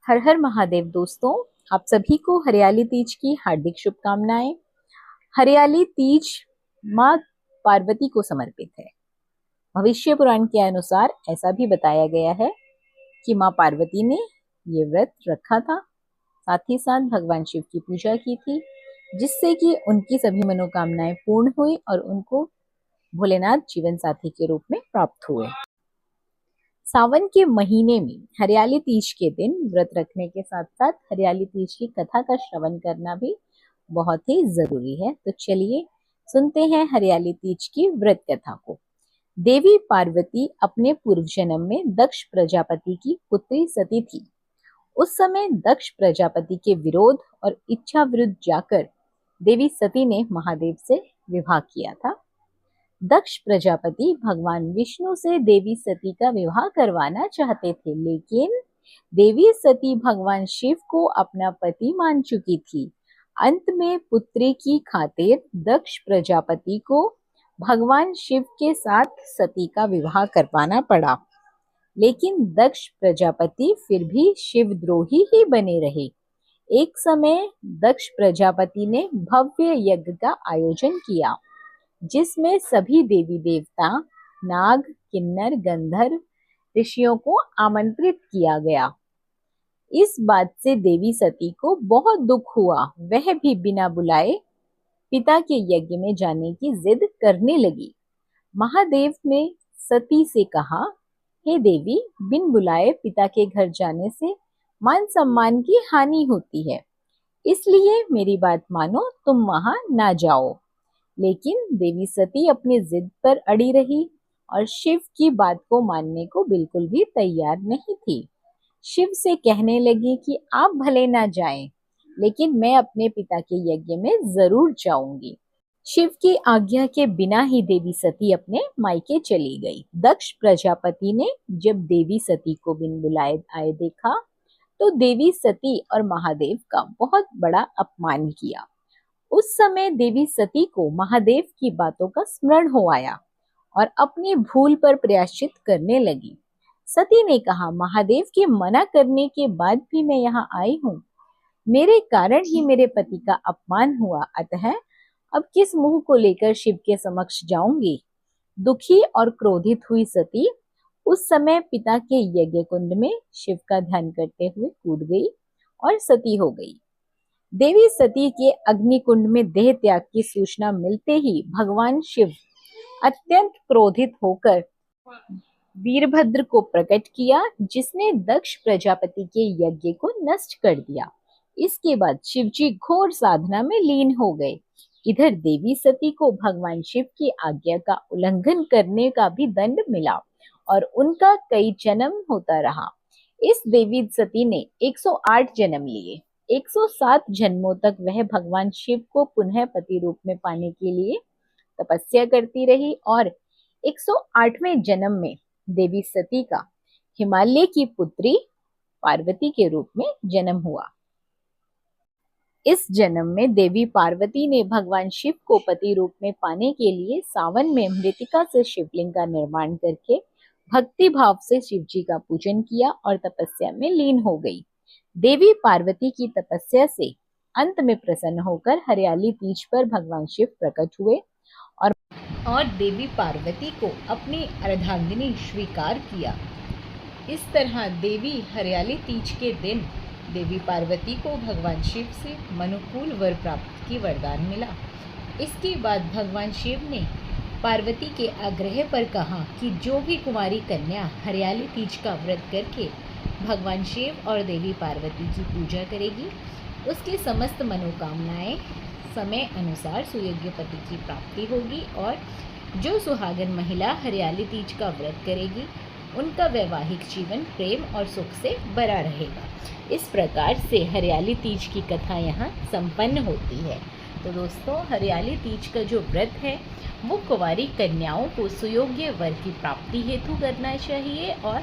हर हर महादेव दोस्तों, आप सभी को हरियाली तीज की हार्दिक शुभकामनाएं। हरियाली तीज माँ पार्वती को समर्पित है। भविष्य पुराण के अनुसार ऐसा भी बताया गया है कि माँ पार्वती ने ये व्रत रखा था, साथ ही साथ भगवान शिव की पूजा की थी, जिससे कि उनकी सभी मनोकामनाएं पूर्ण हुई और उनको भोलेनाथ जीवन साथी के रूप में प्राप्त हुए। सावन के महीने में हरियाली तीज के दिन व्रत रखने के साथ साथ हरियाली तीज की कथा का श्रवण करना भी बहुत ही जरूरी है। तो चलिए सुनते हैं हरियाली तीज की व्रत कथा को। देवी पार्वती अपने पूर्व जन्म में दक्ष प्रजापति की पुत्री सती थी। उस समय दक्ष प्रजापति के विरोध और इच्छा विरुद्ध जाकर देवी सती ने महादेव से विवाह किया था। दक्ष प्रजापति भगवान विष्णु से देवी सती का विवाह करवाना चाहते थे, लेकिन देवी सती भगवान शिव को अपना पति मान चुकी थी। अंत में पुत्री की खातिर दक्ष प्रजापति को भगवान शिव के साथ सती का विवाह करवाना पड़ा, लेकिन दक्ष प्रजापति फिर भी शिवद्रोही ही बने रहे। एक समय दक्ष प्रजापति ने भव्य यज्ञ का आयोजन किया, जिसमें सभी देवी देवता, नाग, किन्नर, गंधर्व, ऋषियों को आमंत्रित किया गया। इस बात से देवी सती को बहुत दुख हुआ। वह भी बिना बुलाए पिता के यज्ञ में जाने की जिद करने लगी। महादेव ने सती से कहा, हे देवी, बिन बुलाए पिता के घर जाने से मान सम्मान की हानि होती है, इसलिए मेरी बात मानो, तुम वहां ना जाओ। लेकिन देवी सती अपनी जिद पर अड़ी रही और शिव की बात को मानने को बिल्कुल भी तैयार नहीं थी। शिव से कहने लगी कि आप भले ना जाएं, लेकिन मैं अपने पिता के यज्ञ में जरूर जाऊंगी। शिव की आज्ञा के बिना ही देवी सती अपने मायके चली गई। दक्ष प्रजापति ने जब देवी सती को बिन बुलाए आए देखा तो देवी सती और महादेव का बहुत बड़ा अपमान किया। उस समय देवी सती को महादेव की बातों का स्मरण हो आया और अपनी भूल पर प्रायश्चित करने लगी। सती ने कहा, महादेव के मना करने के बाद भी मैं यहाँ आई हूँ। मेरे कारण ही मेरे पति का अपमान हुआ, अतः अब किस मुंह को लेकर शिव के समक्ष जाऊंगी। दुखी और क्रोधित हुई सती उस समय पिता के यज्ञ कुंड में शिव का ध्यान करते हुए कूद गई और सती हो गई। देवी सती के अग्निकुंड में देह त्याग की सूचना मिलते ही भगवान शिव अत्यंत क्रोधित होकर वीरभद्र को प्रकट किया, जिसने दक्ष प्रजापति के यज्ञ को नष्ट कर दिया। इसके बाद शिवजी घोर साधना में लीन हो गए। इधर देवी सती को भगवान शिव की आज्ञा का उल्लंघन करने का भी दंड मिला और उनका कई जन्म होता रहा। इस देवी सती ने 108 जन्म लिए। 107 जन्मों तक वह भगवान शिव को पुनः पति रूप में पाने के लिए तपस्या करती रही और 108वें जन्म में देवी सती का हिमालय की पुत्री पार्वती के रूप में जन्म हुआ। इस जन्म में देवी पार्वती ने भगवान शिव को पति रूप में पाने के लिए सावन में मृतिका से शिवलिंग का निर्माण करके भक्ति भाव से शिवजी का पूजन किया और तपस्या में लीन हो गई। देवी पार्वती की तपस्या से अंत में प्रसन्न होकर हरियाली तीज पर भगवान शिव प्रकट हुए और देवी पार्वती को अपनी अर्धांगिनी स्वीकार किया। इस तरह देवी हरियाली तीज के दिन देवी पार्वती को भगवान शिव से मनुकूल वर प्राप्त की वरदान मिला। इसके बाद भगवान शिव ने पार्वती के आग्रह पर कहा कि जो भी कुमारी कन्या हरियाली तीज का व्रत करके भगवान शिव और देवी पार्वती की पूजा करेगी, उसकी समस्त मनोकामनाएं समय अनुसार सुयोग्य पति की प्राप्ति होगी और जो सुहागन महिला हरियाली तीज का व्रत करेगी, उनका वैवाहिक जीवन प्रेम और सुख से भरा रहेगा। इस प्रकार से हरियाली तीज की कथा यहाँ संपन्न होती है। तो दोस्तों, हरियाली तीज का जो व्रत है वो कुंवारी कन्याओं को सुयोग्य वर की प्राप्ति हेतु करना चाहिए और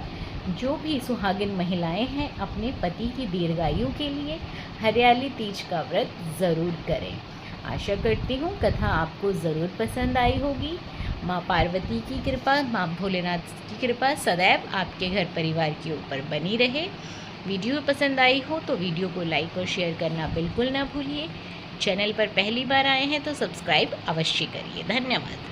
जो भी सुहागिन महिलाएं हैं अपने पति की दीर्घायु के लिए हरियाली तीज का व्रत ज़रूर करें। आशा करती हूँ कथा आपको ज़रूर पसंद आई होगी। माँ पार्वती की कृपा, माँ भोलेनाथ की कृपा सदैव आपके घर परिवार के ऊपर बनी रहे। वीडियो पसंद आई हो तो वीडियो को लाइक और शेयर करना बिल्कुल ना भूलिए। चैनल पर पहली बार आए हैं तो सब्सक्राइब अवश्य करिए। धन्यवाद।